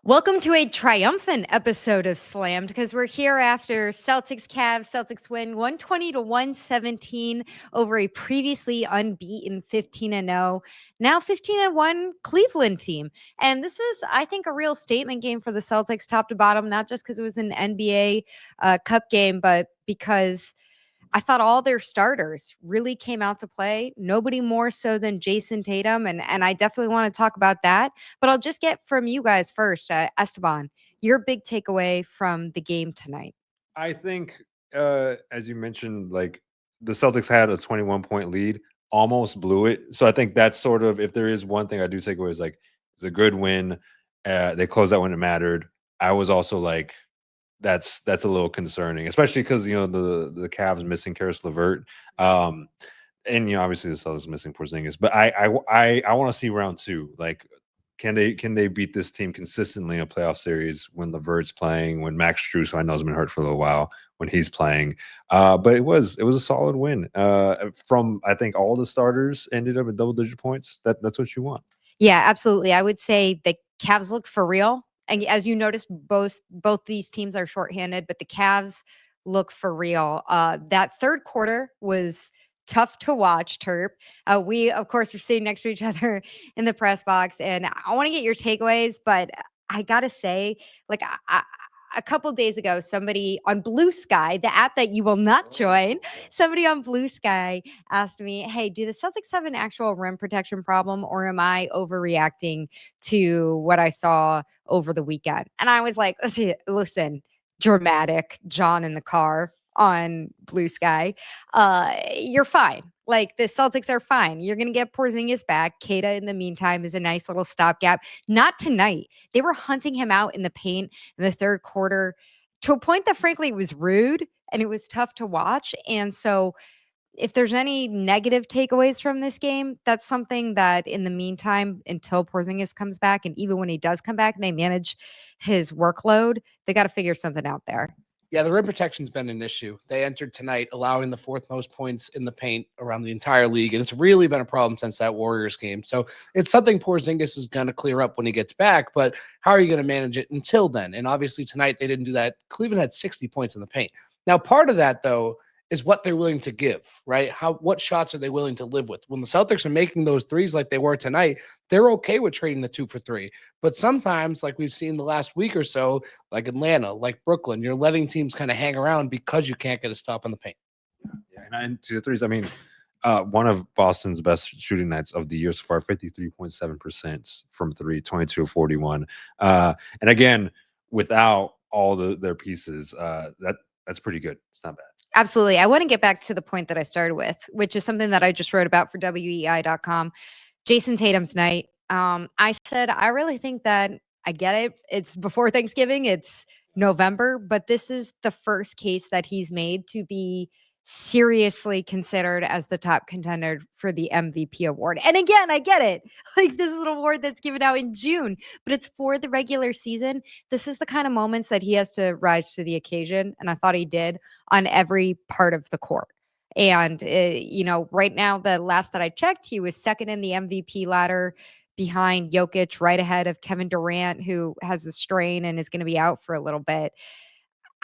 Welcome to a triumphant episode of Slammed because we're here after Celtics Cavs. Celtics win 120-117 over a previously unbeaten 15-0, now 15-1 Cleveland team. And this was, I think, a real statement game for the Celtics top to bottom, not just because it was an NBA Cup game, but because I thought all their starters really came out to play. Nobody more so than Jayson Tatum. And I definitely want to talk about that. But I'll just get from you guys first. Esteban, your big takeaway from the game tonight. I think, as you mentioned, like the Celtics had a 21-point lead, almost blew it. So I think that's sort of, if there is one thing I do take away, is like it's a good win. They closed out when it mattered. I was also like, that's a little concerning, especially because the Cavs missing Karis LeVert, and obviously the Celtics missing Porzingis. But I want to see round two. Like, can they beat this team consistently in a playoff series when LeVert's playing, when Max Strus, who I know has been hurt for a little while, when he's playing? But it was a solid win. From I think all the starters ended up at double-digit points. That's what you want. Yeah, absolutely. I would say the Cavs look for real. And as you noticed, both these teams are shorthanded, but the Cavs look for real. That third quarter was tough to watch, Terp. We, of course, were sitting next to each other in the press box, and I want to get your takeaways, but I gotta say, like, a couple days ago, somebody on Blue Sky, the app that you will not join, somebody on Blue Sky asked me, hey, do the Celtics have an actual rim protection problem, or am I overreacting to what I saw over the weekend? And I was like, listen, dramatic John in the car on Blue Sky. You're fine. Like, the Celtics are fine. You're going to get Porzingis back. Kata, in the meantime, is a nice little stopgap. Not tonight. They were hunting him out in the paint in the third quarter to a point that, frankly, was rude and it was tough to watch. And so, if there's any negative takeaways from this game, that's something that in the meantime, until Porzingis comes back, and even when he does come back and they manage his workload, they got to figure something out there. Yeah, the rim protection's been an issue. They entered tonight allowing the fourth most points in the paint around the entire league, and it's really been a problem since that Warriors game. So it's something Porzingis is going to clear up when he gets back, but how are you going to manage it until then? And obviously tonight they didn't do that. Cleveland had 60 points in the paint. Now, part of that, though, is what they're willing to give, right? What shots are they willing to live with? When the Celtics are making those threes like they were tonight, they're okay with trading the 2 for 3. But sometimes, like we've seen the last week or so, like Atlanta, like Brooklyn, you're letting teams kind of hang around because you can't get a stop in the paint. Yeah, and to the threes, I mean, one of Boston's best shooting nights of the year so far, 53.7% from three, 22 of 41. And again, without all their pieces, that's pretty good. It's not bad. Absolutely. I want to get back to the point that I started with, which is something that I just wrote about for weei.com. Jayson Tatum's night. I said, I really think that I get it. It's before Thanksgiving. It's November, but this is the first case that he's made to be seriously considered as the top contender for the MVP award. And again, I get it. Like, this is an award that's given out in June, but it's for the regular season. This is the kind of moments that he has to rise to the occasion. And I thought he did on every part of the court. And, right now, the last that I checked, he was second in the MVP ladder behind Jokic, right ahead of Kevin Durant, who has a strain and is going to be out for a little bit.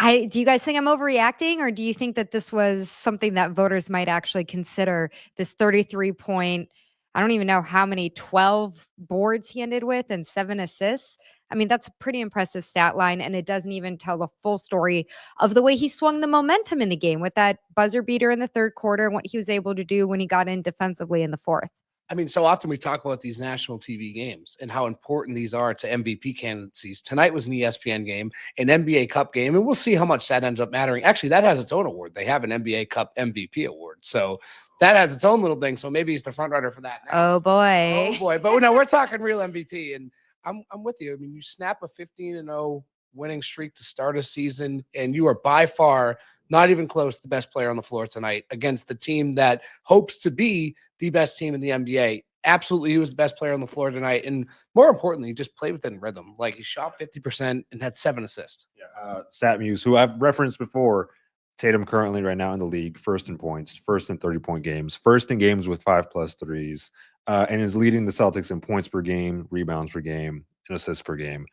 Do you guys think I'm overreacting, or do you think that this was something that voters might actually consider? This 33 point, I don't even know how many, 12 boards he ended with and 7 assists. I mean, that's a pretty impressive stat line, and it doesn't even tell the full story of the way he swung the momentum in the game with that buzzer beater in the third quarter and what he was able to do when he got in defensively in the fourth. I mean, so often we talk about these national TV games and how important these are to MVP candidacies. Tonight was an ESPN game, an NBA Cup game, and we'll see how much that ends up mattering. Actually, that has its own award. They have an NBA Cup MVP award. So that has its own little thing. So maybe he's the front runner for that now. Oh, boy. Oh, boy. But no, we're talking real MVP. And I'm with you. I mean, you snap a 15-0 winning streak to start a season, and you are by far not even close to the best player on the floor tonight against the team that hopes to be the best team in the NBA. Absolutely, he was the best player on the floor tonight. And more importantly, he just played within rhythm. Like, he shot 50% and had 7 assists. Yeah, StatMuse, who I've referenced before, Tatum currently right now in the league, first in points, first in 30-point games, first in games with 5+ threes, and is leading the Celtics in points per game, rebounds per game, and assists per game.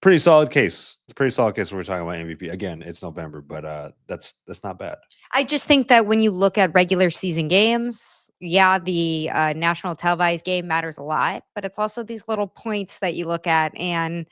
Pretty solid case. It's a pretty solid case when we're talking about MVP. Again, it's November, but that's not bad. I just think that when you look at regular season games, yeah, the national televised game matters a lot, but it's also these little points that you look at, and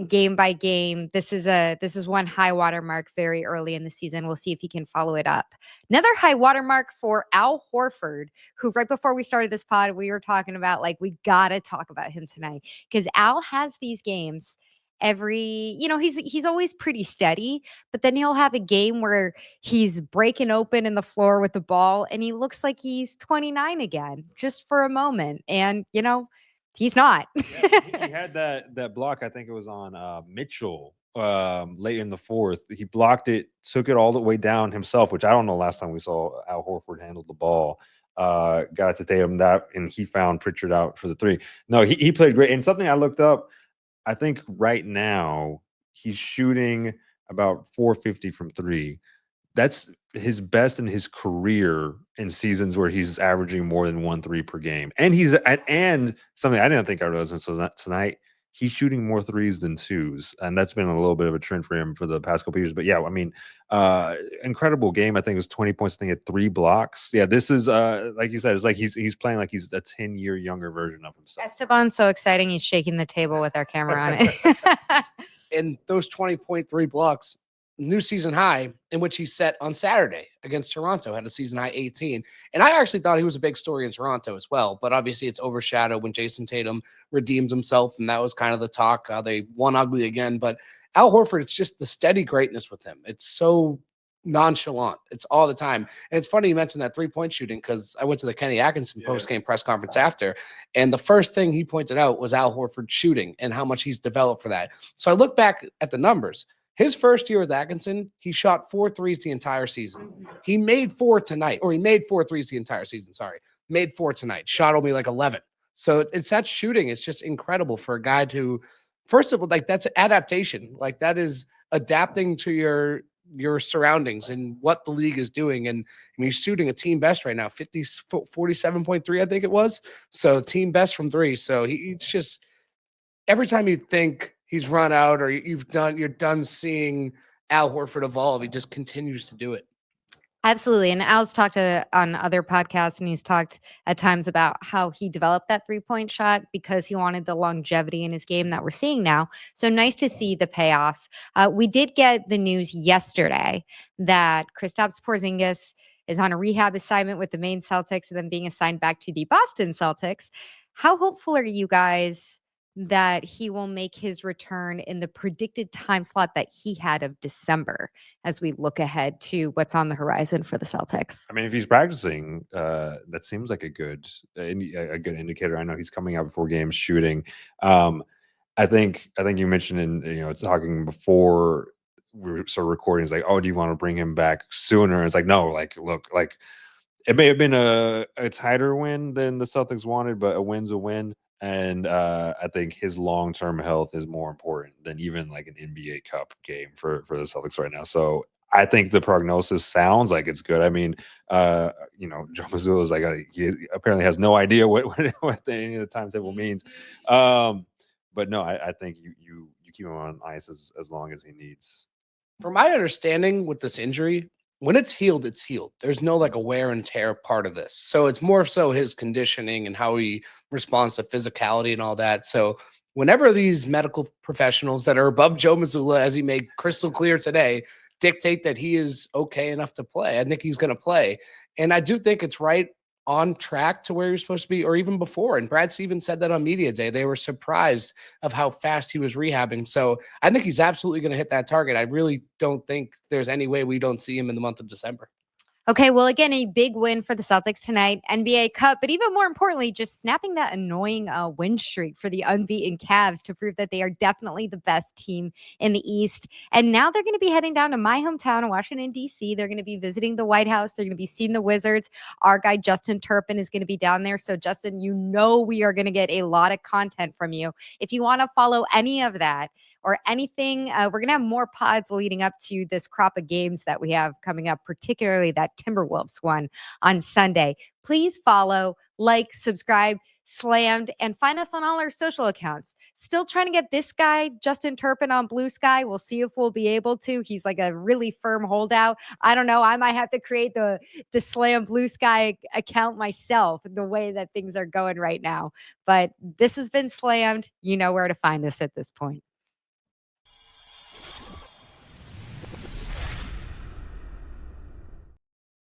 game by game, this is one high water mark very early in the season. We'll see if he can follow it up. Another high water mark for Al Horford, who right before we started this pod, we were talking about like we gotta talk about him tonight because Al has these games he's always pretty steady, but then he'll have a game where he's breaking open in the floor with the ball and he looks like he's 29 again just for a moment. And he's not. Yeah, he had that block. I think it was on Mitchell late in the fourth. He blocked it, took it all the way down himself, which I don't know last time we saw Al Horford handle the ball. Got to Tatum and he found Pritchard out for the three. No, he played great. And something I looked up, I think right now he's shooting about 450 from three. That's his best in his career in seasons where he's averaging more than 1 3 per game. And and something I didn't think I realized until tonight, he's shooting more threes than twos. And that's been a little bit of a trend for him for the past couple years. But yeah, I mean, incredible game. I think it was 20 points. I think at 3 blocks. Yeah, this is like you said, it's like he's playing like he's a 10-year younger version of himself. Esteban's so exciting. He's shaking the table with our camera on it. And those 20.3 blocks, new season high, in which he set on Saturday against Toronto, had a season high 18. And I actually thought he was a big story in Toronto as well. But obviously it's overshadowed when Jayson Tatum redeems himself. And that was kind of the talk. They won ugly again. But Al Horford, it's just the steady greatness with him. It's so nonchalant. It's all the time. And it's funny you mentioned that 3-point shooting because I went to the Kenny Atkinson post-game press conference after, and the first thing he pointed out was Al Horford shooting and how much he's developed for that. So I look back at the numbers. His first year with Atkinson, he shot 4 threes the entire season. He made 4 tonight, or he made 4 threes the entire season. Sorry, made 4 tonight. Shot only like 11. So it's that shooting. It's just incredible for a guy to, first of all, like that's adaptation. Like that is adapting to your surroundings and what the league is doing. And I mean, he's shooting a team best right now, 47.3, I think it was. So team best from 3. So it's just every time you think he's run out or you're done seeing Al Horford evolve, he just continues to do it. Absolutely. And Al's talked on other podcasts, and he's talked at times about how he developed that 3-point shot because he wanted the longevity in his game that we're seeing now. So nice to see the payoffs. We did get the news yesterday that Kristaps Porzingis is on a rehab assignment with the Maine Celtics and then being assigned back to the Boston Celtics. How hopeful are you guys that he will make his return in the predicted time slot that he had of December as we look ahead to what's on the horizon for the Celtics? I mean, if he's practicing, that seems like a good indicator. I know he's coming out before games shooting. I think you mentioned it's talking before we were sort of recording. It's like, oh, do you want to bring him back sooner? It's like, no, like, look, like it may have been a tighter win than the Celtics wanted, but a win's a win. And I think his long-term health is more important than even like an NBA Cup game for the Celtics right now. So I think the prognosis sounds like it's good. I mean, Joe Mazzulla is like he apparently has no idea what any of the timetable means. But no, I think you keep him on ice as long as he needs. From my understanding with this injury, when it's healed, it's healed. There's no like a wear and tear part of this. So it's more so his conditioning and how he responds to physicality and all that. So whenever these medical professionals that are above Joe Mazzulla, as he made crystal clear today, dictate that he is okay enough to play, I think he's going to play. And I do think it's right on track to where you're supposed to be, or even before. And Brad Stevens said that on media day. They were surprised of how fast he was rehabbing. So I think he's absolutely going to hit that target. I really don't think there's any way we don't see him in the month of December. Okay, well, again, a big win for the Celtics tonight, NBA Cup, but even more importantly, just snapping that annoying win streak for the unbeaten Cavs to prove that they are definitely the best team in the East. And now they're going to be heading down to my hometown, Washington, D.C. They're going to be visiting the White House. They're going to be seeing the Wizards. Our guy, Justin Turpin, is going to be down there. So, Justin, we are going to get a lot of content from you. If you want to follow any of that, or anything, we're going to have more pods leading up to this crop of games that we have coming up, particularly that Timberwolves one on Sunday. Please follow, like, subscribe, slammed, and find us on all our social accounts. Still trying to get this guy, Justin Turpin, on Blue Sky. We'll see if we'll be able to. He's like a really firm holdout. I don't know. I might have to create the Slam Blue Sky account myself, the way that things are going right now. But this has been Slammed. You know where to find us at this point.